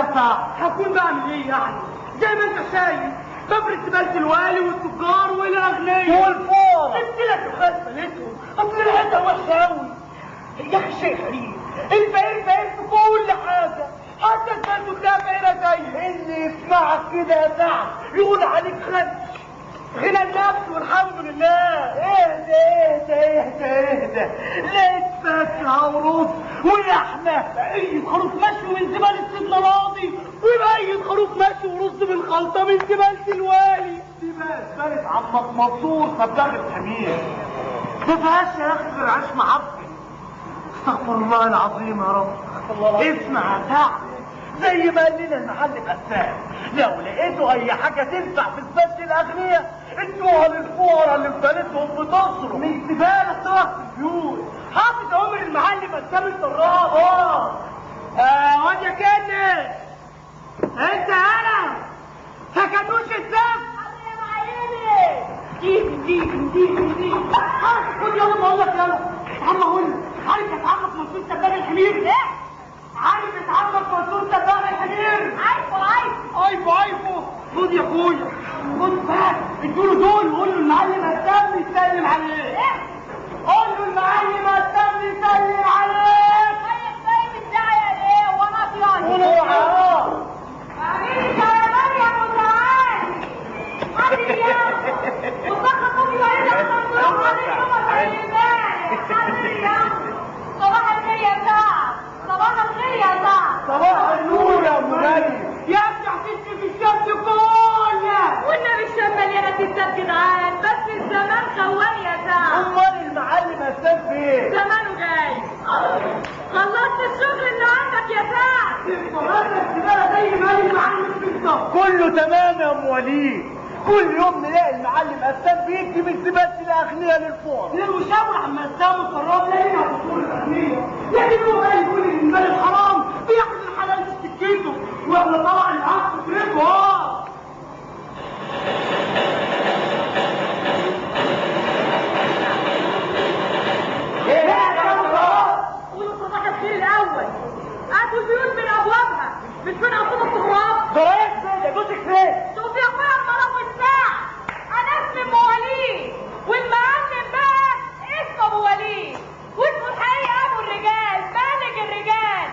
يا سعد؟ هكون بعمل ايه يعني؟ زي ما انت شايف بفرد زبالة الوالي والتجار والاغنياء والفقراء. قلت لك خسلتهم، اصل الحته وحشه قوي. يا اخي شيء غريب، الفقير فقير في كل حاجه، حتى البلد كلها فقيره زي اللي يسمعك كده يا سعد يقول عليك غنى النفس والحمد لله. اهدى اهدى اهدى اهدى، لقيت فاكهه ورز ولحمه. بقية خروف مشوي من زبالة سيدنا راضي، وبقية خروف مشوي ورز بالخلطة من زبالة الوالي. دي بقى زبالة عمك منصور صدام الحمير، ما فيهاش يا اخي غير عيش معفن. استغفر الله العظيم يا رب. اسمع يا سعد، زي ما قال لنا المحل قسام، لو لقيتوا اي حاجه تنفع في زباله الاغنياء ادوها للفقراء اللي زبالتهم بتصرف من زبالة طرف البيوت. حافظ عمر المعلم قسام الطراب. واد يا كنس، انت انا سكنوش الزف. يا معلمي دي خد يلا ما اقول لك يلا. عم اقول لك، عارف اتعرف منصور سباق الحمير؟ ايه؟ عارف اتعرف منصور سباق الحمير؟ عايفه. خد يا اخويا، خد بقى ادوله دول وقول له المعلم قسام يسلم عليك. ايه؟ قول له المعلم قسام يسلم عليك. طيب الداعية ليه؟ وانا طياري. قولوا معاه. أميرك يا مريم وتعالي. حبيبي يا وصحة طبي وإذا حصلت عليكم وسلمات. حبيبي يا صباح الخير يا سعد. صباح الخير يا سعد. صباح النور يا ام مريم. يا ابني هتمشي في الشمس كلها. والنبي الشام مليانة ستات جدعان، بس الزمان خوان يا سعد. امال المعلم قسام فين؟ زمانه جاي. خلصت الشغل اللي عندك يا سعد. الصغيرة الزبالة زي ما قال المعلم بالظبط. كله تمام يا ام وليد. كل يوم نلاقي المعلم قسام بيجي من زباله الاغنياء للفقراء. المشاور عما قسام الطراب لاقينا على اصول الاغنياء، لكن هو قال يقول ان المال الحرام بياخد الحلال في سكته، واحنا طبعا العكس فيكم. قولوا صباح الخير الاول. ادوا البيوت من ابوابها، مش من ابواب التراب. ضرايب فين يا جوزك فين؟ شوف يا اخويا الطرف والساعة. انا اسمي ام وليد، والمعلم بقى اسمه ابو وليد، واسمه الحقيقي ابو الرجال، ملك الرجال.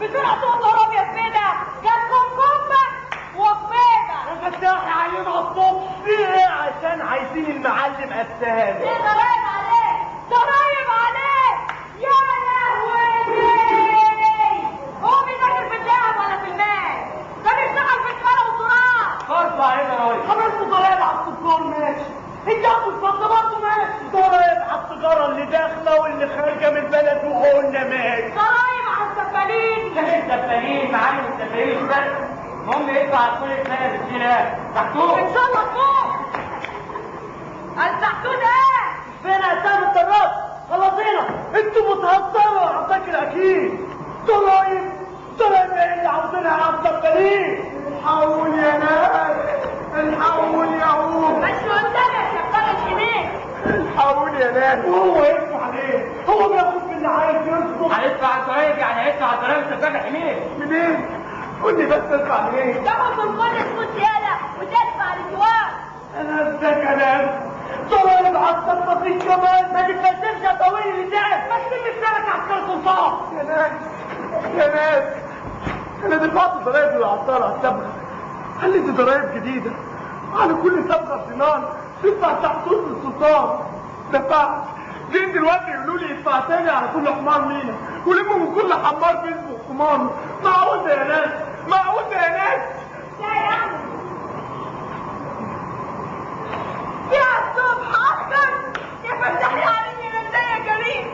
بتوع سوق التراب يا سيدة جاتكم كمة وقبيبة. يا فتاح علينا على الصبح في ايه؟ عشان عايزين المعلم قسام. ايه ضرايب عليه؟ ضرايب عليه يا لهوي. هو بيذاكر في الذهب ولا في المال؟ ده بيشتغل في الكرة والتراب. ارفع هنا يا راجل. خمس ضرايب على السكر ماشي، انت ابو الفضل برضه ماشي. ضرايب على التجاره اللي داخله واللي خارجه من البلد وقلنا ماشي. ضرايب على السفالين. السفالين معلم السفالين بس. المهم يدفع كل سنه بالسلاح تحتوه. ان شاء الله فوق. التحتون ايه؟ فين قسام الطراب؟ خلصينا. انتوا بتهزروا يا عساكر اكيد. ضرايب ايه اللي عاوزينها على السفالين؟ الحول يا ناس، الحول يا عود، مش قدامك يا بتاع الحمير. الحول يا ناس. وهو يدفع عليه؟ هو بياخد من اللي عايز يصرف. هيدفع الضرايب يعني هيدفع الضرايب سفاح حمير. منين؟ قول لي بس ادفع منين؟ تاخد من كل فلوس زيادة وتدفع الجواب. انا ازاي كلام؟ ضرايب على السفالين كمان؟ ما تتكلمش يا طويل اللي تعب، ما تجيب لسانك عسكر سلطان. يا ناس انا دفعت ضرايب للعطار على الصبغه. خليت ضرايب جديده على كل صبغه صنان تدفع تحت صوت السلطان. دفعت. جايين دلوقتي يقولوا لي ادفع تاني على كل حمار مينا، ولموا من كل حمار باسمه حمار. معقول يا ناس؟ معقول يا ناس؟ لا يا عم يا الصبح عسكر يا فتحي عليا من يا كريم.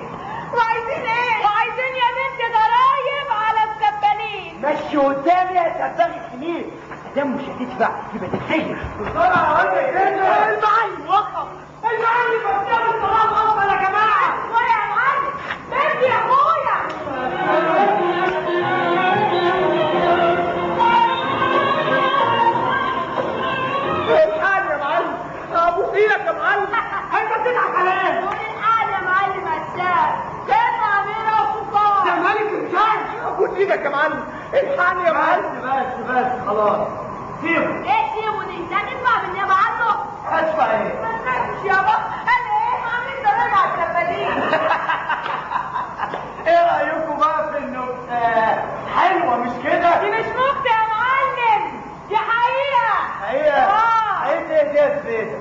وعايزين ايه؟ وعايزين يا بنت ضرايب على السبالين. مشي قدامي يا سفاح الحمير، ادام مش هتدفع يبقى تتسجن. بسرعه يا كده. المعلم وقف، المعلم قدام الطراب وقف يا جماعه. شوية يا معلم، بنتي يا اخويا. الحال يا معلم، ابوس ايدك يا معلم. انت بتضحك على ايه؟ قول الحال يا معلم هشام. كان امير السلطان. ده ملك الرجال. ابوس ايدك يا معلم، الحقني يا معلم. بس خلاص سيبه. ايه سيبه دي؟ ده تدفع بالنيابه عنه؟ هدفع ايه؟ ما تخافش يابا، انا ايه عاملين ضريبه على السفالين. ايه رايكم بقى في النكته؟ حلوه مش كده؟ دي مش نكته يا معلم، دي حقيقه. حقيقه؟ حقيقه ايه دي يا زبيده؟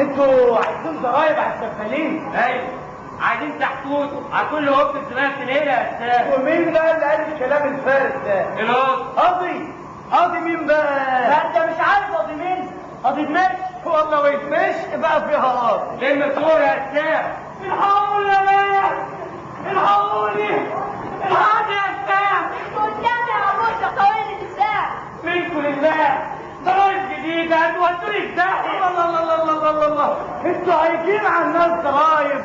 انتوا عايزين ضرايب على السفالين؟ ايوه عايزين تحكوتوا على كل وقت زمان في ليله يا استاذ. ومين بقى اللي قال الكلام الفارغ ده؟ القط. قاضي مين بقى؟ لا انت مش عارف قاضي مين؟ قاضي دمشق. والله ما يتمشي بقى فيها قاضي. كلمة دور يا استاذ. الحقوني يا ناس، الحقوني، الحقني يا استاذ. قدامي يا عروسه طويل اللسان. منكم لله ضرايب جديدة هتودوني في داهية. الله انتوا هيجين على الناس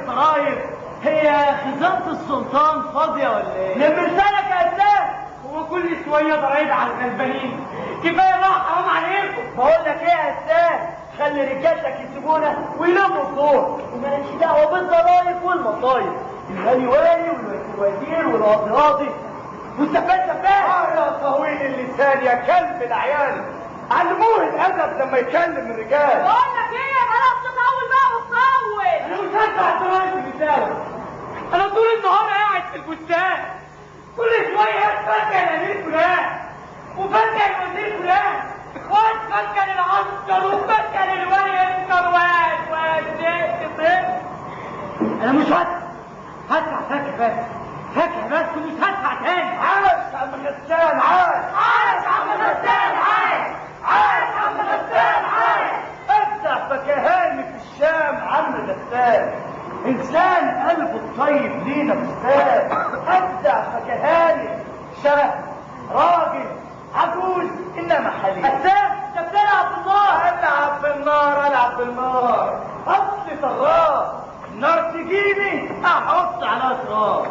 ضرايب. هي خزانة السلطان فاضية ولا ايه؟ لما لسانك يا استاذ، هو كل شوية ضرايب على الغلبانين، كفاية بقى حرام عليكم. بقول لك ايه يا استاذ، خلي رجالتك يسيبونا ويلموا الدور ومالكش دعوة بالضرايب والمصايب. الغالي والي والوزير والقاضي والسفاح يا طويل اللسان يا كلب العيال، علموه الادب لما يكلم الرجال. بقول لك ايه، بلاش تطول بقى وتطول. انا مش هدفع الضرايب في الرسالة، انا طول النهار قاعد في البستان كل شوية اتفكر الامير فلان وفكر الوزير فلان واتفكر العسكر وفكر الولي يسكر انا مش هدفع فاكر بس مش هدفع تاني. عاش عم غسان عاش. افتح فكهاني في الشام عم غسان، انسان قلبه الطيب لينا بستان. افتح فكهاني شبه راجل عجوز انما حليم. استاذ انت بتلعب بالنار. العب بالنار اصل طراف. النار تجيني احط على تراب.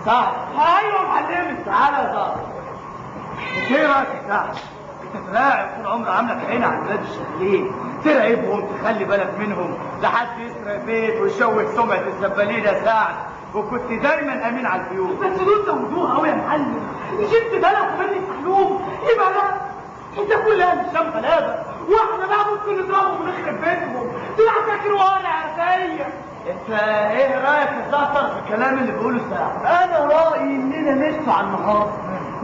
صح. ايوه معلمي. تعالى يا صاحبي. ايه رايك يا سعد؟ انت تلاعب طول عمرك عاملك عين على الولاد الشغالين، تراقبهم تخلي بالك منهم لحد يسرق بيت ويشوه سمعه الزبالين يا سعد، وكنت دايما امين على البيوت. بس دول زودوها قوي يا معلم، جبت بالك مني محلوم يبقى لا انت كلها مش شام غلابه، واحنا بقى ممكن نضربهم ونخرب بيتهم. تلعب فاكر وانا عسايه. انت ايه رايك يا زعتر في الكلام اللي بيقوله سعد؟ انا رايي اننا ندفع النهارده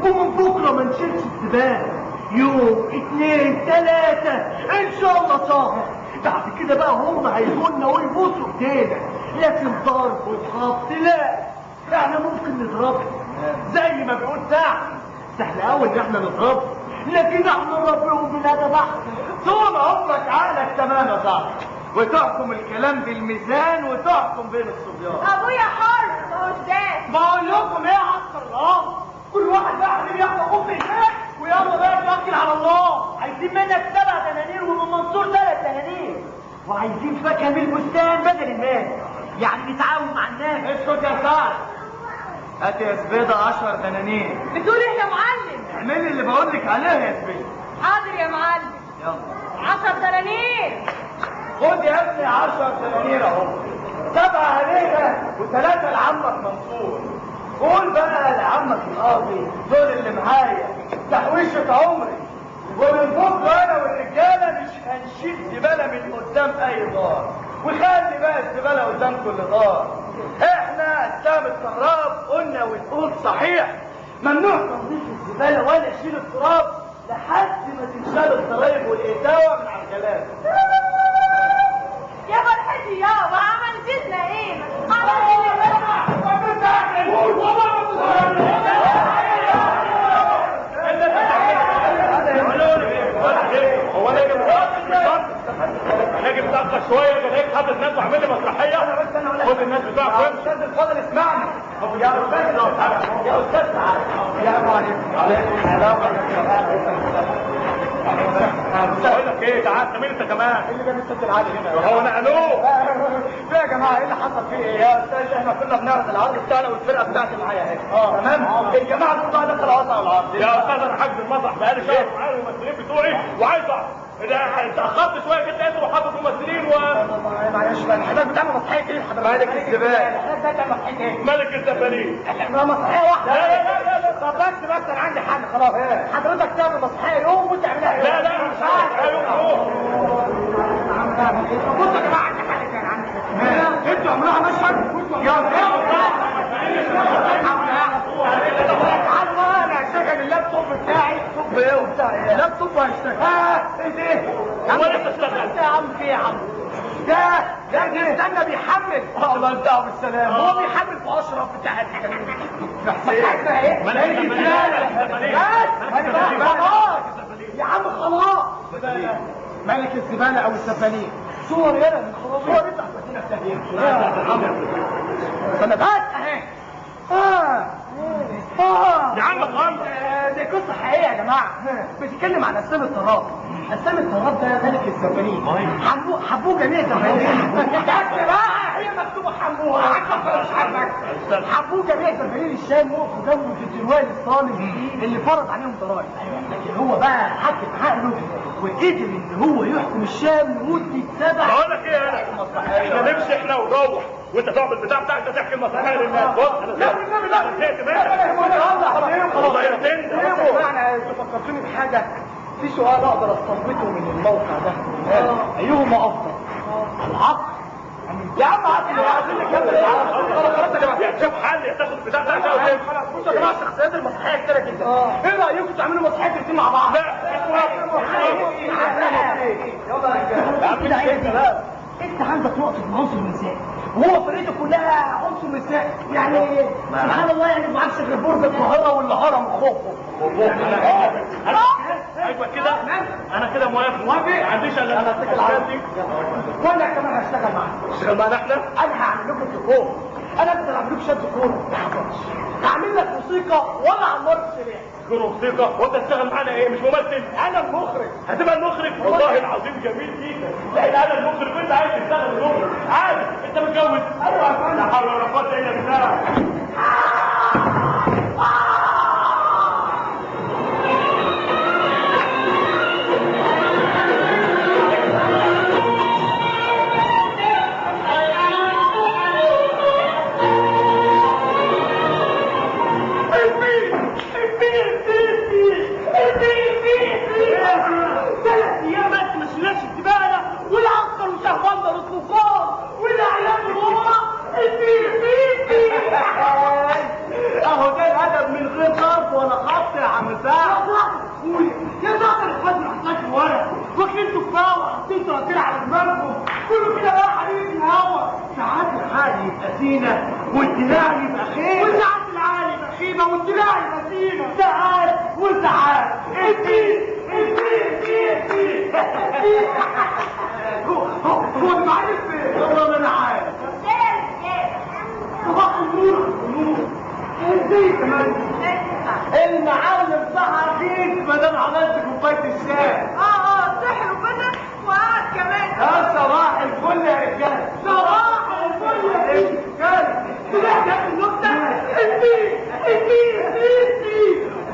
ومن بكره ما نشيلش الزباله. يوم 2 3 ان شاء الله شهر، بعد كده بقى هم هيجونا ويبوسوا ايدينا. لكن ضرب وخبط لا، احنا ممكن نضربهم زي ما بيقول سعد. سهل قوي ان احنا نضربهم، لكن احنا نضربهم بالادب احسن. طول عمرك عقلك تمام يا صاحبي، وتحكم الكلام بالميزان وتحكم بين الصبيان. ابويا حر ما هوش داس. بقول لكم ايه يا عسكر الارض، كل واحد بقى حبيبي ياخد اخوه في ايديه ويلا بقى نتوكل على الله. عايزين منك 7 دنانير ومن منصور 3 دنانير، وعايزين فاكهه من البستان بدل الناس، يعني نتعاون مع الناس. اسكت يا سعد. هات يا زبيده 10 دنانير. بتقول ايه يا معلم؟ اعملي اللي بقول لك عليه يا زبيده. حاضر يا معلم. يلا 10 دنانير. خد يا ابني 10 دنانير اهو، 7 هديه و3 لعمك منصور. قول بقى لعمك القاضي دول اللي معايا تحويشة عمري، ومن بكره انا والرجاله مش هنشيل زباله من قدام اي دار، وخلي بقى الزباله قدام كل دار. احنا اسلام السراب قلنا ونقول صحيح، ممنوع تنظيف الزباله ولا شيل التراب لحد ما تنشال الضرايب والاتاوه من على الغلابه. يا فرحتي يابا، عملت لنا ايه؟ عملت هو انا متاخر شويه كده حاطط الناس واعمل لي مسرحيه. خد الناس بتوعك وامشي. استاذ الفاضل اسمعني. يا استاذ يا استاذ تعالى. السلام عليكم. وعليكم السلام بقول لك ايه، تعال انت مين انت كمان؟ ايه اللي جاب الست العالي هنا؟ هو نقلوه. في يا جماعه ايه اللي حصل فيه ايه؟ يا استاذ احنا كنا بنعرض العرض بتاعنا والفرقه بتاعتي معايا اهي. تمام؟ الجماعه دول بقى دخلوا وسعوا العرض. يا استاذ انا حاجز المسرح بقالي شهر معايا الممثلين بتوعي وعايز اعرف اتاخرت شويه كده انت وحاطط ممثلين معلش بقى احنا بتعمل مسرحيه ايه حضرتك؟ ملك الزبالين. احنا بنعمل مسرحيه ايه؟ ملك الزبالين. احنا مسرحيه واحده. لا طب بس انا عندي حل خلاص. حضرتك تعمل مسرحيه يوم وانت تعملها يوم. لا انا مش عارف يوم. بص يا جماعه عندي حل تاني عندي. انتوا اعملوها مشهد. يلا انا هشتغل اللابتوب بتاعي. توب ايه وبتاع ايه؟ لابتوب وهشتغل. ايه ولا تشتغل يا عم في يا عم؟ ده بيستنى بيحمل. الله يبدأه بالسلام. هو بيحمل في اشرف بتاع حسين. ملك الزبالة. خلاص يا عم خلاص. ملك الزبالة او السفالين. صور يلا من خلاص. صور بتاع سفينة التهيئ. استنى بس اهي. يا عم خالص. دي قصة حقيقية يا جماعة. بتتكلم عن أسلام التراب. أسلام التراب ده ملك الزبالين. حبوه جميع الزبالين. بس بقى هي مكتوبة حبوها. مش عارفك. حبوه جميع الزبالين الشام وقفوا جنبه في الديوان الصالح اللي فرض عليهم ضرائب. لكن هو بقى حكم عقله وقدر إن هو يحكم الشام لمدة 7. بقول لك ايه احنا نمشي احنا ونروح وانت تقعد البتاع بتاعك ده تحكي المسرحيه للناس. بص انا والله يا انتوا فكرتوني بحاجه. في سؤال اقدر استنبطه من الموقع ده. ايهما افضل؟ العقل يا عم عايزين نكمل. خلاص شوف حل تاخد البتاع بتاعك خلاص بصوا يا جماعه الشخصيات المسرحيه كتيره جدا. ايه رايكم تعملوا مسرحيه الاثنين مع بعض؟ يلا انت عندك نقطه عنصر النساء وهو فريقه كلها عنصر نساء. يعني سبحان الله يعني ما عادش غير برج القاهره واللي هرم خوفه. ايوه كده انا كده موافق. ما عنديش الا انا اتكل على دي. وانا كمان هشتغل معاك. اشتغل معانا احنا. انا هعمل لكم ديكور. انا اقدر اعمل لكم شد كوره. هعمل لك موسيقى ولا على النار السريع. موسيقى وانت تشتغل معانا ايه؟ مش ممثل؟ انا المخرج. هتبقى المخرج؟ والله العظيم جميل جدا. لان انا المخرج وانت عايز تشتغل المخرج. عادي انت متجوز؟ ايوه يا فندم. لا حول ولا قوه الا بالله. اهو ده الادب من غير ضرب ولا خط يا عم سعد. يا زعتر الفجر حطيت ورق وكنتوا كفايه وحطيتوا راسين على دماغكم. كله كده بقى حبيبي الهوا. ساعات العالي يبقى سينا والدراع يبقى خيمه. وساعات العالي يبقى خيمه والدراع يبقى سينا. ساعات وساعات. هو المعلم فين؟ والله ما انا عارف. صباح النور. ازيك يا مالك؟ المعلم صح فيك ما دام عملت كوبايه الشاي. صحي وبدأ وقعد كمان. صباح الفل يا رجاله. صباح الفل يا رجاله. سمعت يا النكته؟ البي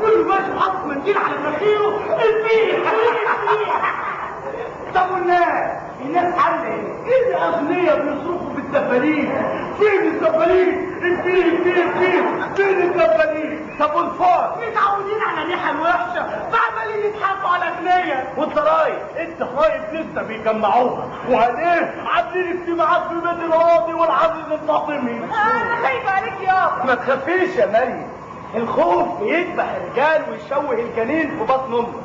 كل ماشي حاطط منديل على مناخيره. البي طب الناس عامله ايه الاغنياء بيصرخوا بالدبالين. فين الدبالين؟ فين الدبالين؟ طب والفار متعودين على الريحه الوحشه فعمالين يضحكوا على اغنياء. انت خايف لسه بيجمعوها وبعدين عاملين اجتماعات في بيت القاضي والعزيز الفاطمي. انا خايفه عليك يابا. ما تخافيش يا مريم. الخوف يذبح الرجال ويشوه الجنين في بطن امه.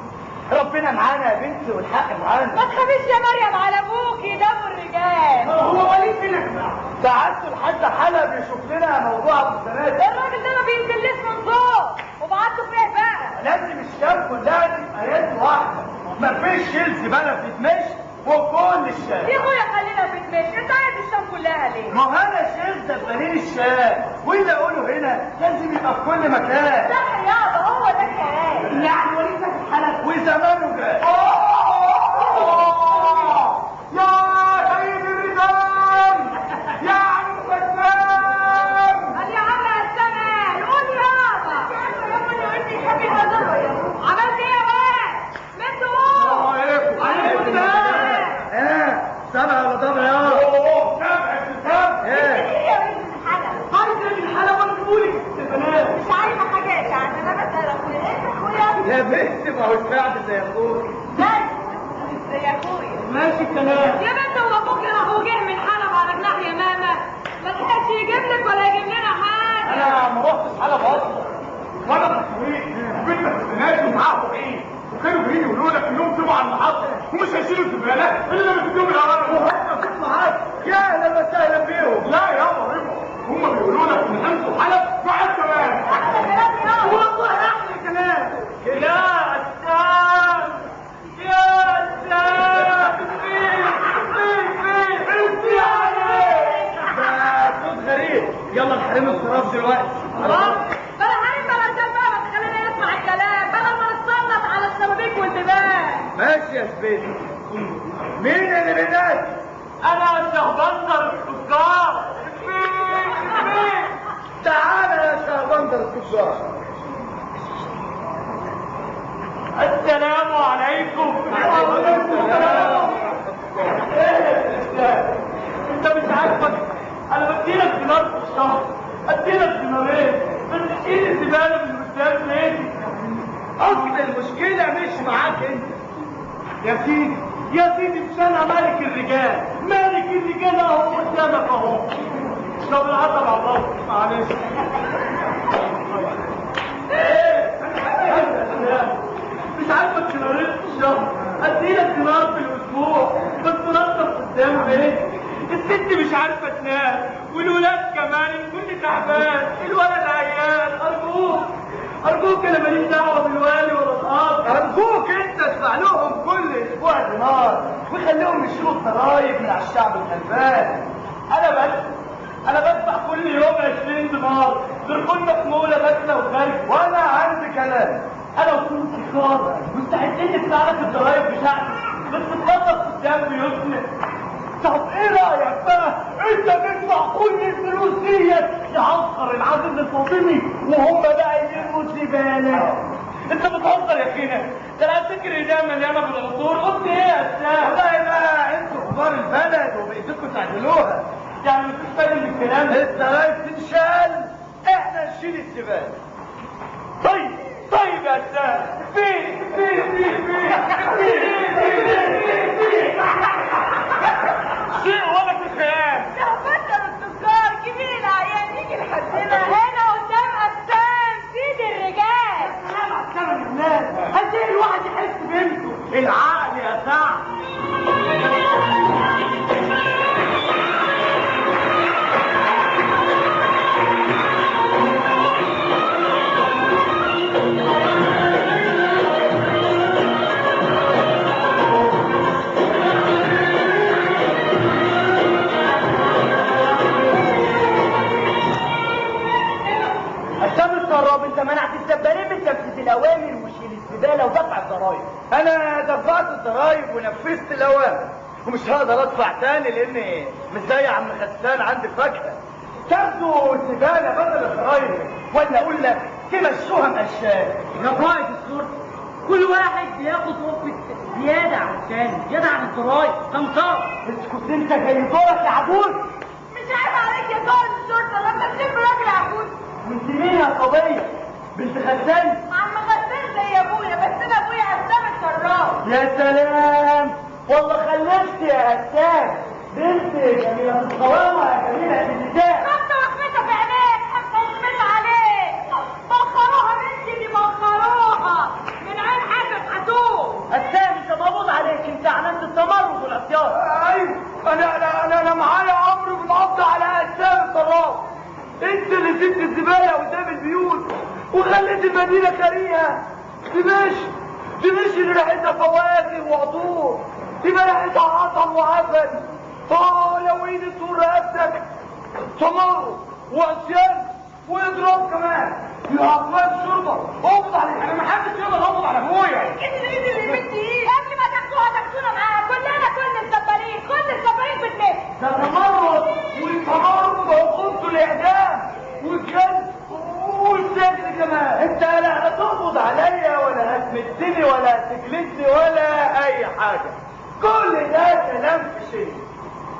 ربنا معانا يا بنتي والحق معانا. ما تخافيش يا مريم على ابوكي ده ابو الرجال. هو وليد فين يا جماعه؟ ساعدتوا لحد حلب يشوف لنا موضوع ابو البنات. الراجل ده ما بينزلش من فوق وبعته فيه بقى. لازم الشام كلها تبقى يد واحده. مفيش شيل زباله بتتمشي وكل الشام. يا اخويا خلينا في دمشق. انت عايز الشام كلها ليه؟ ما هو انا شيخ دبالين الشام واللي اقوله هنا لازم يبقى في كل مكان. صح يابا هو ده الكلام. يعني وليد ده الحلب وزمانه جاي. يا سيد الرجال يا عم بسام. قال يا عم السماء قول يابا. يابا انت تحبي الهزار. عملت ايه يا واد؟ السلام عليكم. عليكم السلام. سبعة ولا ضبع يا ايه يا بنت الحلب؟ عايز الحلب وانا بقولك مش عايزه حاجات يعني. يا بنت ما هو السعد زي اخوك. زي اخويا. ماشي الكلام. يا بنت هو ابوك راح جه من حلب على جناح يا ماما، ما لحقش يجيب لك ولا يجيب لنا حاجه. انا ما رحتش حلب اصلا، وانا تصوير وبنت ما تستناش ومعاهم ايه، وكانوا جايين يقولوا لك انهم سمعوا على المحطه ومش هيشيلوا الزباله الا لما تديهم القرار. وهم كنت معاك يا اهلا وسهلا بيهم. لا يا مريم، هم بيقولوا لك ان انتوا حلب معاك كمان. والله احلى كلام. يا استاذ يا استاذ انت عليك ده صوت غريب. يلا نحرم الصراف دلوقتي. خلاص بلا حريم بلا جنبها، ما تخلينا نسمع الكلام بدل ما نتصنف على الشبابيك والبيبان. ماشي يا زبيدي. مين اللي بينادي؟ انا شهبندر التجار. تعالى يا شهبندر التجار. السلام عليكم. انت مش عاجبك؟ انا بديلك دينار في الشهر، اديلك دينارين بس تشيل الزباله من قدام بيتي. اصل المشكله مش معاك انت يا سيدي يا سيدي، مش انا ملك الرجال، ملك الرجال اهو قدامك اهو. طب العطل على الله معلش. مش عاجبك دينارين في الشهر، اديلك دينار في الاسبوع بس تنظف قدام بيتي. الست مش عارفه تنام والولاد كمان الكل تعبان، الولد عيان. ارجوك انا ماليش دعوه بالوالي ولا الاب. ارجوك انت ادفع لهم كل اسبوع دينار وخليهم يشيلوا الضرايب من على الشعب الغلبان. انا بدفع كل يوم 20 دينار، غير كل محموله باكله وخارج. وانا عندي كلام. انا وكنت خاضع مستعدين ندفع لك الضرايب بتاعتك بس تنظف قدام بيوتنا. طب ايه رايك بقى انت تدفع كل الفلوس ديت لعنصر العزيز الفاطمي وهم بقى يرموا الزباله؟ انت بتهزر يا اخينا، ده انا افتكر ايديها مليانه بالعطور. قلت ايه يا استاذ؟ والله بقى انتوا كبار البلد وبايديكم تعدلوها. يعني مفيش فايده من الكلام ده. الضرايب تنشال، احنا نشيل الزباله. طيب يا استاذ، فين شيء ولا في الخيال. شهبندر التجار كبير العيان يجي لحدنا هنا قدام قسام سيد الرجال. سلام على السلام يا الناس، قد ايه الواحد يحس بقيمته. العقل يا سعد. انت منعت الزبالين من تنفيذ الاوامر وشيل الزباله ودفع الضرايب. انا دفعت الضرايب ونفذت الاوامر ومش هقدر ادفع تاني لان مش زي عم خسان عندي فاكهه. تاخدوا الزباله بدل الضرايب ولا اقول لك تمشوها مقشاه. يا قائد الشرطه، كل واحد بياخد وقت زياده عن الثاني، زياده عن الضرايب. سمسار اسكت انت جاي دورك يا عبود. مش عيب عليك يا قائد الشرطه لما تجيب راجل عجوز. وانت مين يا صبيه؟ بنت خسان؟ عم غسان زي ابويا بس انا ابويا قسام الصراف. يا سلام والله خلفت يا قسام بنت جميله القوامه يا جميله النساء. خدت وحمتها في عينيك، خدت وحمتها عليك. بخروها بنتي دي بخروها من عين حاجه حتوه. قسام انت مقبوض عليك، انت اعلنت التمرد والعصيان. ايوه انا معايا امر بالقبض على قسام الصراف. انت اللي سبت الزباله قدام البيوت وخليت المدينه كريهه. دمشق اللي ريحتها فواكه وعطور تبقى ريحتها عطر وعفن. لو ايدي تطول رقبتك تمرد وعصيان واضراب كمان. يا اخوات الشرطه اقبض عليك. انا ما حدش يقدر يقبض على ابويا. الايد اللي بنت ايد قبل ما تاخدونا معاها كلنا كل الزبالين بالبيت. ده تمرد والتمرد عقوبته الاعدام والجلد والسجن كمان. انت لا هتقبض عليا ولا هتمدني ولا هتجلدني ولا اي حاجه. كل ده كلام في شيء.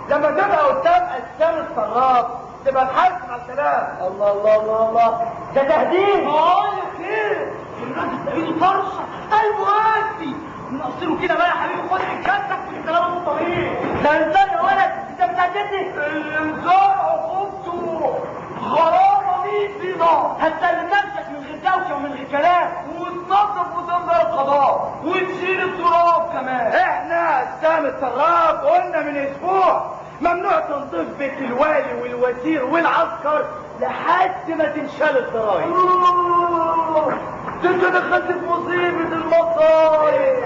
لما تبقى قدام قسام الصراف تبقى تحاسب على الكلام. الله ده تهديد. بقول لك ايه؟ الراجل ده ايده طرشه قلبه قاسي نقصره كده بقى يا حبيبي خد الكاسك في الكلام الطويل. ده انسان يا ولد انت بتعجبني. الانسان عقوبته غرامه 100 دينار. هتسلم نفسك من غير دوشه ومن غير كلام وتنظف قدام دار القضاء وتشيل التراب كمان. احنا قسام السراب قلنا من اسبوع ممنوع تنظيف بيت الوالي والوزير والعسكر لحد ما تنشال الضرايب. انت دخلت في مصيبه المصايب.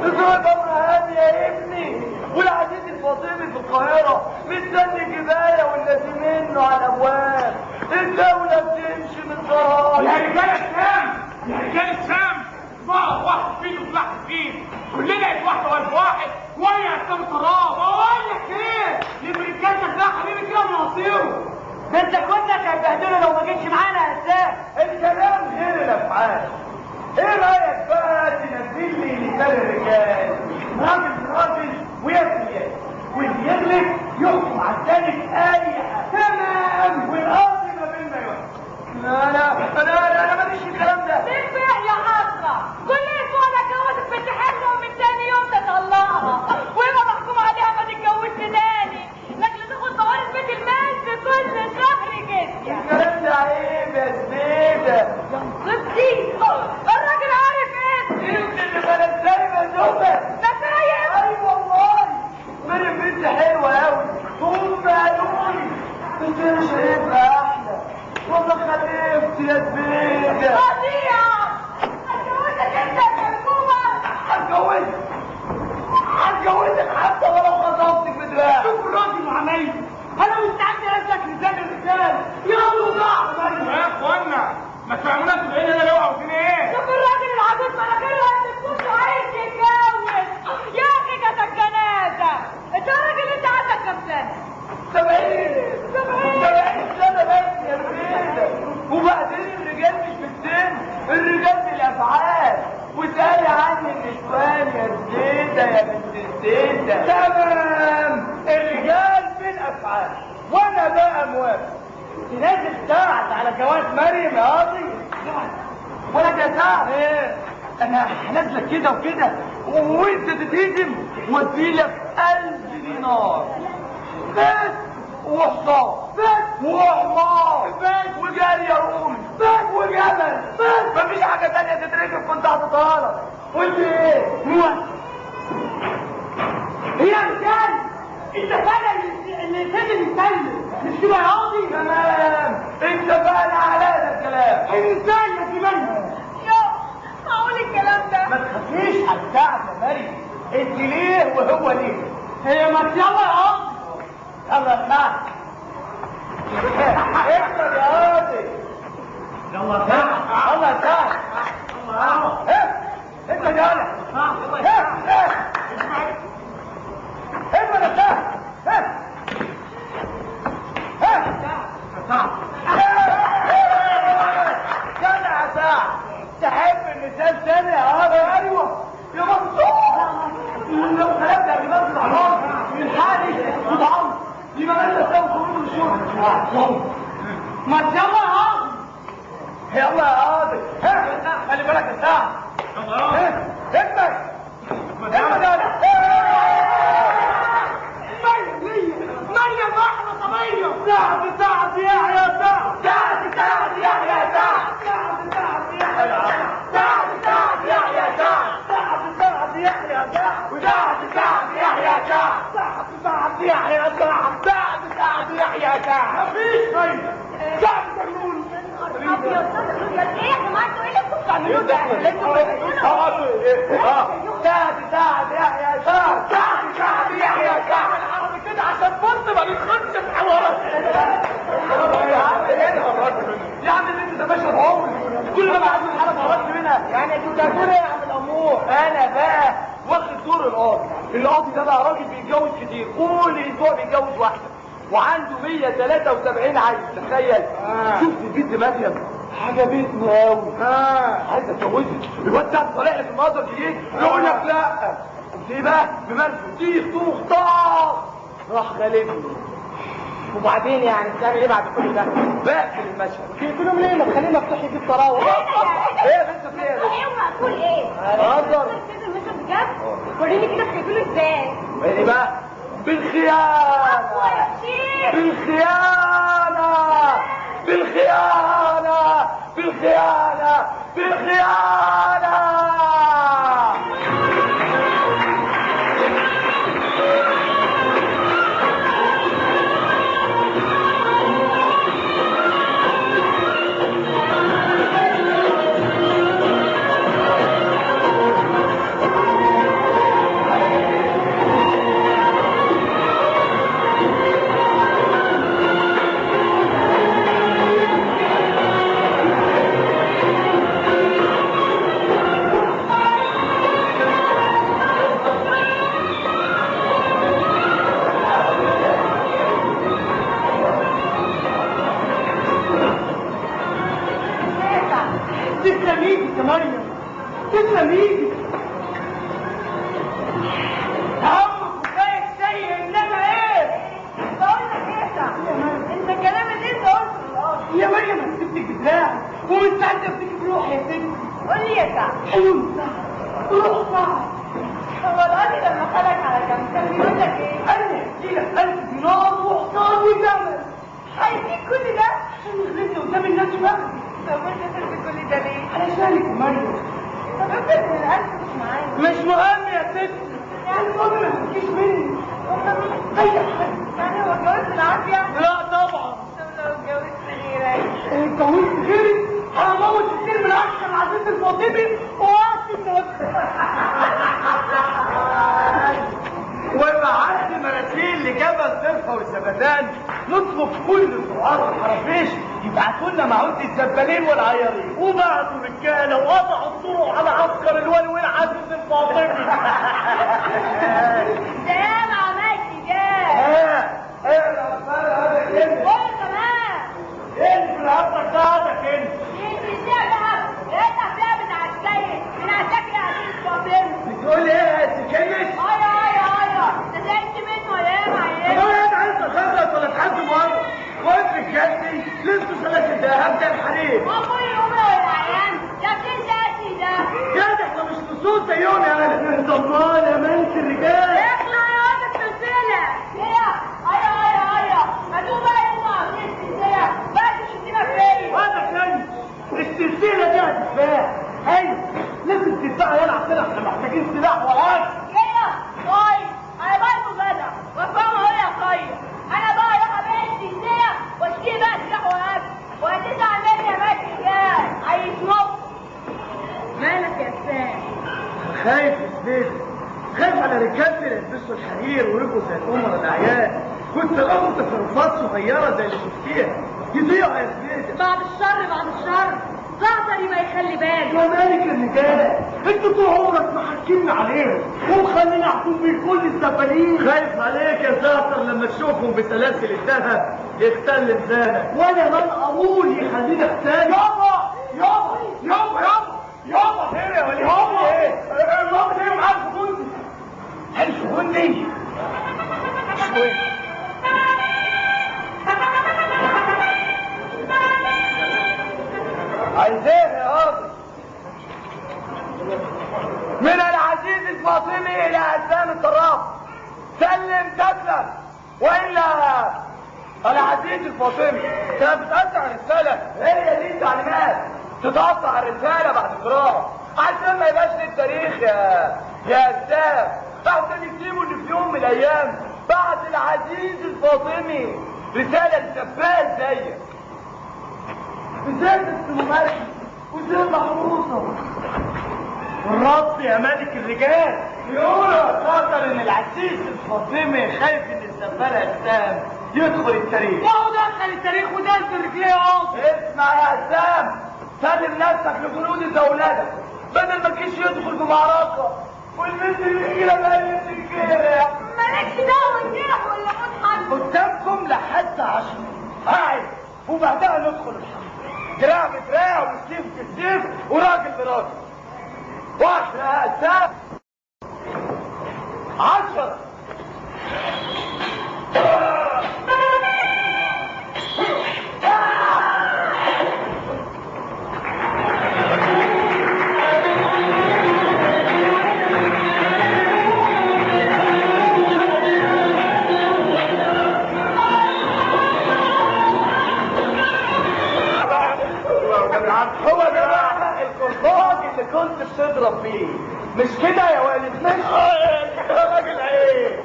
الضرايب امر هام يا ابني، والعزيز الفاطمي في القاهره مستني جبايه والذي منه على الابواب. الدوله بتمشي من ضرايب. يا رجاله الشام يا رجاله الشام بعض واحد فينا وفي واحد فينا كلنا واحد وقف واحد ويا قسام التراب. بقول لك ايه اللي رجالتك ده حبيبي كده من مصيره. ده انت كنت هتبهدله لو ما جيتش معانا يا اسام. الكلام غير الافعال. ايه رايك بقى تنزل لي لسان الرجال راجل وياكل يد واللي يغلب يحكم على الثاني في اي حاجه. تمام والقاضي ما بيننا يحكم. انا ماليش في الكلام ده. تنبح يا حسرة كل اسبوع انا اتجوزت بنت حلوه ومن تاني يوم تطلقها ويبقى محكوم عليها ما تتجوزش تاني لكن تاخد موارد بيت المال في كل شهر كده. الكلام ده عيب يا زبيده. يا نصيبتي الراجل عارف اسمي. انت اللي بلد سايبه زوبه. ده سايب. اي والله مريم بنت حلوه قوي. هم قالوا لي انت مش هيبقى احلى والله خلفت يا زبيده. قضية هتجوزك انت يا مركوبة. هتجوزك حتى ولو خطفتك بدراعي. شوف الراجل وعمايله انا مستعد ارزقك لسان الرجال. يلا ضاع يا اخوانا ما تفهموناش بعيد انا لو عاوزين ايه. شوف الراجل العجوز مناخيره قد الكوش وعايز يتجوز. يا اخي جاتك جنازة. انت الراجل انت عندك كام سنة؟ 70 سنة بس يا زبيده. وبعدين الرجال مش بالسن، الرجال بالافعال. وسألي عني النسوان يا زبيده يا بنت الزيده. تمام الرجال بالافعال وانا بقى موافق. لازم تساعد على جواز مريم يا قاضي. ولا تساعد ايه انا هنزلك كده وكده وانت تتهزم واديلك 1000 دينار بس وحصان بس وحمار بس وجاري رومي بس وجبل بس مفيش حاجه تانية تتركب كنت هحطها لك. قلت ايه؟ هي رجال اتفقنا اللي لازم يتكلم مش كده يا قاضي. تمام اتفقنا على هذا الكلام. انسان يا زمان. يا هقول الكلام ده. ما تخافيش على الساعه يا مريم. انت ليه وهو ليه. هي ما يلا يا قاضي. يلا اسمع اكتب يا قاضي. يلا ساعة يلا ساعة انت جالك انت ولا ساعة جدع يا ساعة. تحب النساء تاني يا قاضي. ايوه يا مصطفى لو خلقت قبل ما تطلع نار من حالي وضعف يبقى انت تساوي خروج الشغل. ما يلا يا قاضي. يلا يا قاضي خلي بالك يا ساعة. اكبر اكبر مريم واحدة طبيعية. سعد يحيى سعد. سعد يحيى سعد. سعد يحيى سعد. سعد يحيى سعد. سعد يحيى سعد. سعد يحيى سعد. سعد يحيى سعد. سعد يحيى سعد. مفيش فايدة. سعد مجنون. ابيض ايه يا جماعه انتوا ايه اللي انتوا بتعملوه ده؟ سعد يحيى سعد. سعد يحيى سعد. العربي كده عشان بص ما بيدخلش في حوارات. يا عم اللي انت ماشي بعمري كل ما بعمل حاجه خرجت منها. يعني انتوا بتعملوا ايه يا عم الامور؟ انا بقى واخد دور القاضي ده بقى راجل بيتجوز كتير كل اسبوع بيتجوز واحده وعنده 173 عيل. تخيل. شفت البنت مريم عجبتني قوي. عايز اتجوزها. الواد ده طالع لي في المنظر جديد يقول لك لا. قلت ايه بقى؟ بمرسم تيخ طوخ طاخ راح غالبني. وبعدين يعني بتعمل ايه بعد كل ده؟ بقفل المشهد. تقولهم ليه؟ ما تخليه مفتوح يجيب طراوه. ايه يا بنت في ايه؟ ايه وهتقول ايه؟ هزر. كده المشهد بجد؟ وريني كده بتقولوا ازاي؟ ايه بقى؟ بالخيانه. بالخيانه. بالخيانه. بالخيانه. بالخيانه. تسلم ايدك يا مريم، تسلم ايدك. عمك كفايه الشيء انما ايه؟ بقول لك ايه يا انت الكلام اللي انت قلته يا مريم انا سبتك بدراعي ومستعده اديك بروحي يا ستي. قول لي يا سعد. حلو سعد، روح سعد. هو الراجل لما خلك على جنب كان بيقول لك ايه؟ انا هدي لك 1000 دينار وحصان وجمل. هيديك كل ده؟ عشان يغلبني قدام الناس وياخدي. طب انت ترمي كل ده ليه؟ علشانك يا مريم. طب افرض ان القلب مش معايا. مش مهم يا ستي، المهم ما تبكيش مني. اي حاجه. يعني هو اتجوز بالعافيه؟ لا طبعا. طب لو اتجوزت غيرك؟ اتجوزت غيري هموت كتير من عشق العزيز الفاطمي وقعدت نفسي. وبعت مراسيل لجبل صرفه والزبدان نطلب كل سعار الحرافيش يبعتوا لنا معونة الزبالين والعيارين، وبعتوا رجاله وقطعوا الطرق على عسكر الولي والعزيز الفاطمي. سلام عملت جاب. ايه الأخبار هذا كده؟ قول كمان. ايه اللي في الهبطة بتاعتك انت؟ من عساكر عزيز فاطمه. بتقول ايه يا سكينس؟ ايوه ده زعلت منه ولا ايه معايا؟ هو يا عايز تخلص ولا تحاسب مرة؟ وانت الجدي لسه سنة الذهب ده الحريم. ابوي يومي ولا عيان؟ ده بتنسى ده. يا ده احنا مش نصوص زيهم يا ولد. انت امال يا ملك الرجال. اخلع يا واد السلسله. ايوه ما تقوم بقى يلا عاملين السلسله بقى تشتمك فيا. وانا كان السلسلة دي هتتباع. ايوه لازم تدفع يلا عشان احنا محتاجين سلاح وقت. كده طيب انا برضه جدع وفاهم اهو يا خير. انا بقى اروح ابيع السلسله واشتري بقى سلاح وقت وهتزعل مني يا ملك الرجال. عايز نص. مالك يا سام؟ خايف يا سبيل، خايف على رجالتي اللي يلبسوا الحرير ويبقوا زي الامراء الاعيان. كنت لهم تصرفات صغيره زي اللي شفتيها يضيعوا يا سبيل. بعد الشر زعتري ما يخلي باله. يا مالك الرجال، انت طول عمرك محكمنا عليهم ومخلينا احكم بكل الزبالين. خايف عليك يا زعتر لما تشوفهم بسلاسل الذهب يختل لسانك، وانا من اقول يخلينا اختال. يابا خير يا ولي. يابا ايه؟ الراجل ايه معاه 1000 جندي؟ 1000 جندي؟ شوية عايز ايه يا راجل؟ من العزيز الفاطمي الى اسلام الطراف سلم تسلم، والا العزيز الفاطمي انت بتقطع الرساله. هي دي التعليمات، تتقطع الرساله بعد قراءه عشان ما يبقاش للتاريخ يا اسلام. احسن يكتبوا ان في يوم من الايام بعد العزيز الفاطمي رساله لسفاح زيك ازاي تستمر وازاي محروسه. والرب يا ملك الرجال يقولوا خاطر ان العزيز الفاطمي خايف ان الزباله اسلام يدخل التاريخ. ما هو دخل التاريخ ودخل رجليه اهو. اسمع يا اسلام، سلم نفسك لجنود دولتك بدل ما تجيش يدخل بمعركه والبنت الرجاله بقت رجاله. مالكش دعوه نجرح ولا مضحك. قدامكم لحد 10 قاعد وبعدها ندخل الحرب دراع بدراع وسيف بسيف وراجل براجل. واحد يا اسلام 10 كنت بتضرب فيه مش كده يا والد؟ مش يا راجل عيب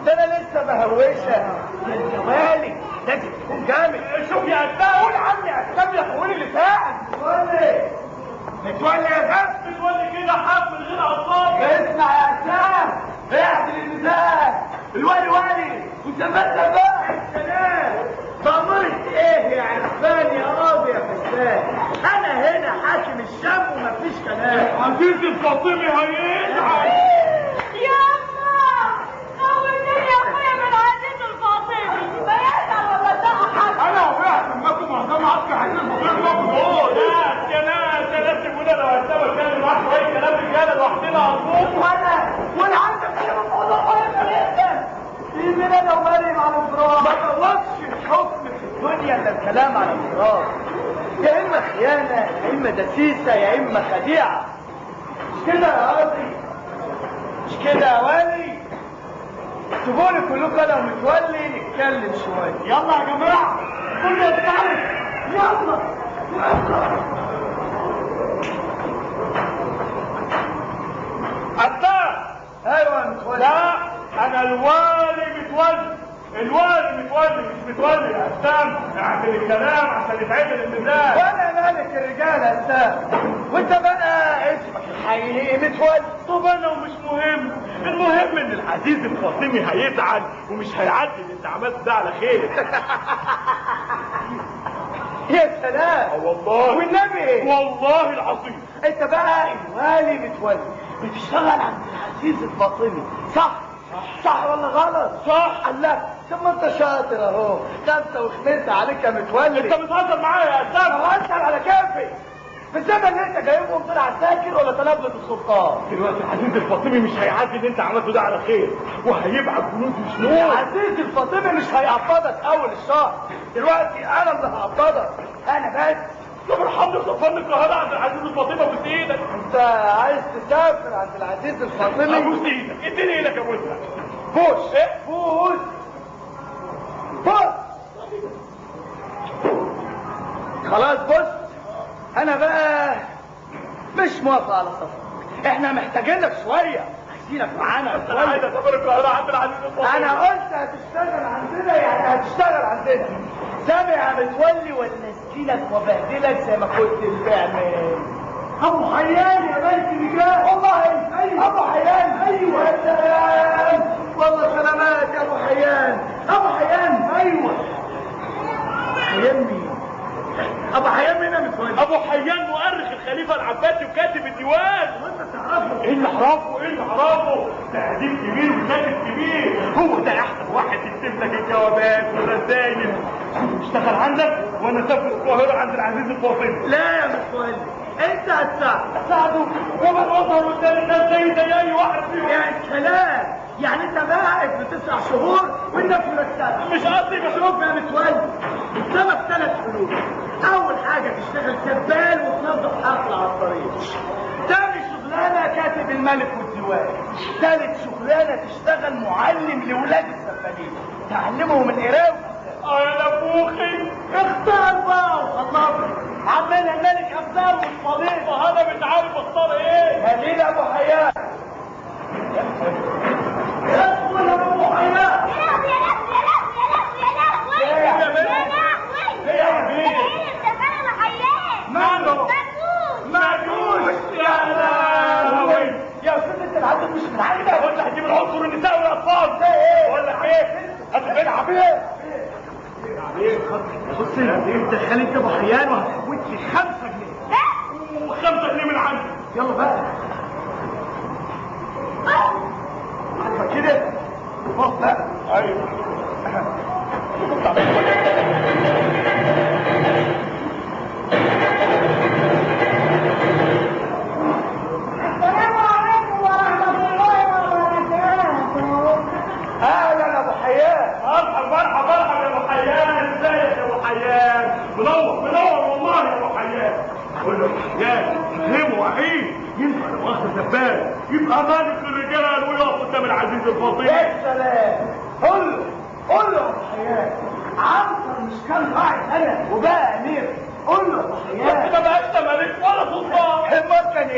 ده انا لسه بهوشك يا والد، لازم تكون جامد. شوف يا أستاذ، قول عني اسباب يحول اللسان. متولي يا زلمه، متولي كده حب من غير عصام. اسمع يا اسلام، اعدل الميزان. الولي ولي وثبت بقى الكلام. ضمرت ايه يا عرفان يا قاضي يا فساد؟ انا هنا حاكم الشام ومفيش كلام. عزيز الفاطمي هيزعل. ياما قومتني يا اخويا من عزيز الفاطمي، ما يزعل ولا تضحك. انا وقعت منكم معظم عسكر عايزين الموضوع يا ناس سيبونا لو هنسوي كلام معاك شويه كلام رجاله لوحدنا هنقوم. وانا عندك كده الموضوع مهم جدا. في من انا ومريم على الفراق ما خلصش الحكم في الدنيا الا الكلام على الفراق. يا اما خيانه يا اما دسيسه يا اما خديعه. مش كده يا قاضي؟ مش كده يا والي؟ سيبوني كلكم انا ومتولي نتكلم شويه. يلا يا جماعه كله يتعرف. يلا أستاذ. ايوه يا متولي. لا أنا الوالي متولي. الوالي متولي مش متولي يا أستاذ. اعدل الكلام عشان يتعدل الميزان. وانا مالك الرجال يا استاذ؟ وانت بقى اسمك الحقيقي متولي. طب أنا ومش مهم. المهم إن العزيز الفاطمي هيزعل ومش هيعدي اللي أنت عملته ده على خير. يا سلام. والله والنبي والله العظيم. انت بقى الوالي متولي بتشتغل عند العزيز الفاطمي صح؟ صح ولا غلط؟ صح. الله، طب ما انت شاطر اهو. خمسه وخمسه عليك يا متولي. أنت بتهزر معايا يا أستاذ. بهزر على كيفي. في الزمن اللي انت جايبهم طلع ساكر ولا تنبت السلطان؟ دلوقتي العزيز الفاطمي مش هيعدي اللي أنت عملته ده على خير وهيبعت جنود وشنود. العزيز الفاطمي مش هيقبضك اول الشهر. دلوقتي انا اللي هقبضك انا بس. طب الحمد لله صفرنا القاهرة عند العزيز الفاطمي ابوس ايدك. انت عايز تسافر عند العزيز الفاطمي؟ ابوس ايدك، اديني ايدك ابوسها. بوس ايه؟ بوس بوس. خلاص بص، انا بقى مش موافق على سفر. احنا محتاجينك شويه، عايزينك معانا انا عايز اسافر القاهرة عند العزيز الفاطمي. انا قلت هتشتغل عندنا يعني هتشتغل عندنا. سامع متولي ولا اسكيلك وبهدلك زي ما كنت بتعمل؟ ابو حيان يا بنت رجال. والله ايوه ابو حيان. ايوه يا سلام، والله سلامات يا ابو حيان. ابو حيان ايوه. حيان مين؟ ابو حيان مين يا متولي؟ ابو حيان مؤرخ الخليفة العباسي وكاتب الديوان. وانت تعرفه؟ ايه اللي اعرفه؟ ايه اللي اعرفه؟ ده اديب كبير وكاتب كبير. هو ده احسن واحد يكتب لك الجوابات والرسايل. اشتغل عندك وانا اسافر القاهرة عند العزيز الفاطمي. لا يا متولي، انت هتساعده ومن اظهر قدام الناس زي اي واحد فيهم. يا سلام. يعني انت واقف ل9 شهور والناس مرتبه. مش قصدي شوف يا متولي، قدامك 3 حلول. اول حاجه تشتغل سبال وتنظف حفل على الطريق. تاني شغلانه كاتب الملك والديوان. تالت شغلانه تشتغل معلم لاولاد السفالين، تعلمهم القراءه. يا نفوخي اختار بقى وخلصنا. عمنا الملك افضل والطبيب. انا مش عارف اختار ايه. خليل ابو حيان. ادخل يا ابو حيان. مجوش يا لهوي. يا استاذ انت العدد مش من عندك. قلت هتجيب العنصر النساء والاطفال. ده ايه؟ بقول لك ايه؟ هتلعب ايه؟ بص انت خليك ابو حيان وهتفوت لي 5 جنيه. و5 جنيه من عندي. يلا بقى. عارفه كده؟ بص بقى. ايوه. السلام عليكم ورحمة الله وبركاته. اهلا ابو حيان. مرحبا يا ابو حيان. ازيك يا ابو حيان؟ منور والله يا ابو حيان. قول له يا حيان فهمه وحيد ينفع لو اخذ زبال يبقى مالك الرجال ويقف قدام العزيز الفاطمي. يا سلام. قول له يا ابو حيان، عنتر مش كان راعي انا وبقى امير. قول له يا ابو حيان. ما بقاش لا ملك ولا سلطان.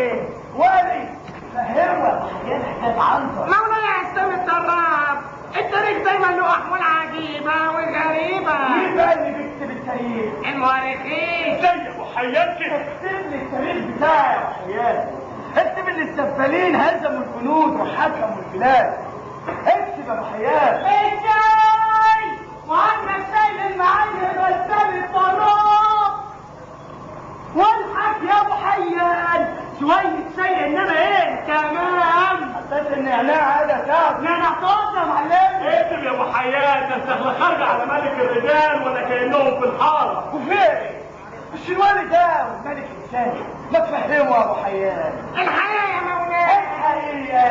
ايه؟ ولي فهمه حكايه حكايه عنتر. مولاي يا اسلام الطراب، التاريخ دايما له احوال عجيبه وغريبه. مين بقى اللي بيكتب التاريخ؟ المؤرخين. زي ابو حيان كده. اكتب لي التاريخ بتاعي يا ابو حيان. اكتب ان السفالين هزموا الجنود وحكموا البلاد. اكتب يا ابو حيان. ازاي؟ وعندنا السيد المعلم والسيد الطراب. والحق يا ابو حيان شويه شيء انما ايه كمان. حسيت ان نعناع هذا تعب. نعناع طازه يا معلم. اكتب يا ابو حيان، ده انت خارج على ملك الرجال ولا كانهم في الحاره. وفين؟ مش الولي ده والملك الثاني، ما تفهموا يا ابو حيان. الحياه يا مولاي. الحقيقة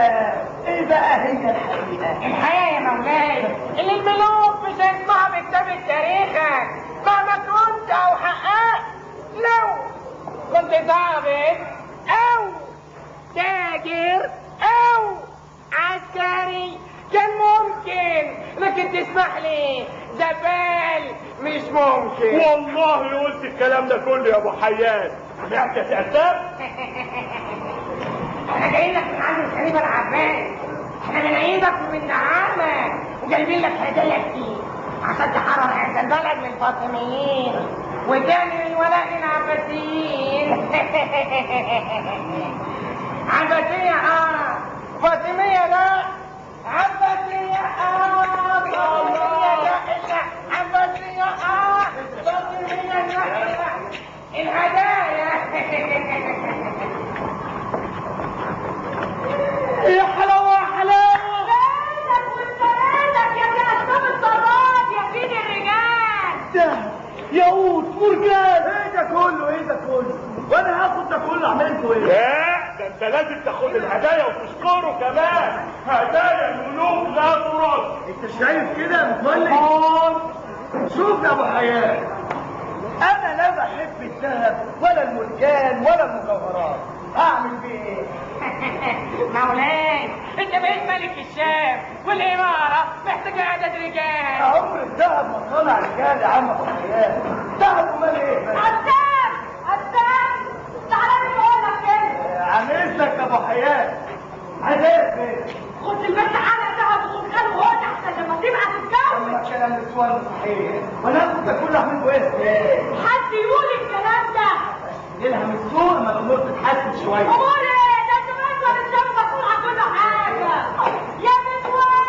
ايه بقى هي الحقيقة؟ الحياه يا مولاي اللي الملوك مش هيسمعوا بكتاب تاريخك مهما كنت او حققت. لو كنت ضابط او تاجر او عسكري كان ممكن، لكن تسمح لي زبال مش ممكن. والله قلت الكلام ده كله يا ابو حيان. سمعت يا سعدان؟ احنا جايين لك من عند الخليفه العباس، احنا بنعيدك وبندعمك وجايبين لك هدايا كتير عشان تحرر هذا البلد من الفاطميين وتاني الولاء للعباسيين. عباسيه فاطميه لا، عباسيه فاطميه لا، عباسيه فاطميه لا. الهدايا. يا حلاوه يا حلاوه. مالك وانت مالك يا ابن اسلام الطراب يا سيد الرجال؟ ده ياقوت مرجان. ايه ده كله؟ ايه ده كله؟ وانا هاخد ده كله اعملكوا ايه؟ لا، ده انت لازم تاخد الهدايا وتشكره كمان. هدايا الملوك لا ترد. انت شايف كده متولي؟ شوف يا ابو حيان، انا لا بحب الذهب ولا المرجان ولا المجوهرات. اعمل بيه ايه؟ مولاي انت بقيت ملك الشام والاماره محتاجه عدد رجال. عمر الذهب ما طلع رجال يا عم ابو حيان. ذهب ومال ايه؟ قدام قدام، تعالى بقول لك كده. عن اذنك يا ابو حيان. عايز ايه فين؟ خد البنت حلقه دهب وخدخله هون احسن لما تبقى تتجوز. لما الكلام السؤال صحيح، وانا اخد ده كله اعمله ايه؟ حد يقول الكلام ده. لها من السوق ما الامور تتحسن شويه. امور ايه؟ ده انت بقى الشمس مسؤول عن كل حاجه. يا متولي.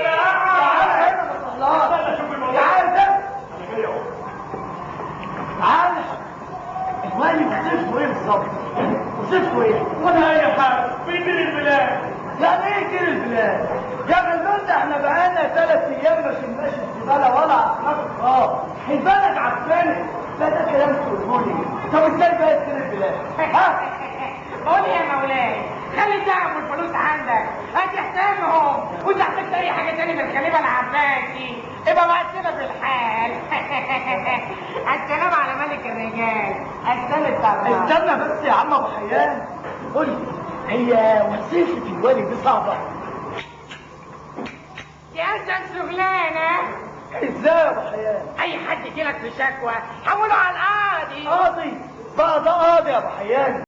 تعالى هنا ما تطلعش. انا شوف الموضوع. تعالى ده. انا جاي اهو. تعالى. الوالي وظيفته ايه بالظبط؟ وظيفته ايه؟ ولا اي حاجه، بيدير البلاد. يعني ايه كده البلاد؟ يا غلبان ده احنا بقالنا 3 ايام ما شلناش الزباله ولا عصناش التراب. البلد عفنت. لا ده كلام تقولهولي. طب ازاي بقى كده البلاد؟ ها؟ قول يا مولاي خلي الذهب والفلوس عندك هتحتاجهم، واذا احتجت اي حاجه تاني من الخليفه العباسي ابقى وقتنا في الحال. السلام على ملك الرجال السلام الطراب. استنى بس يا عم ابو حيان. قول لي، هي وظيفه الوالي دي صعبه؟ دي اسهل شغلانه. ازاي يا ابو حيان؟ اي حد يجيلك في شكوى حوله على القاضي. قاضي؟ بقى ده قاضي يا ابو حيان.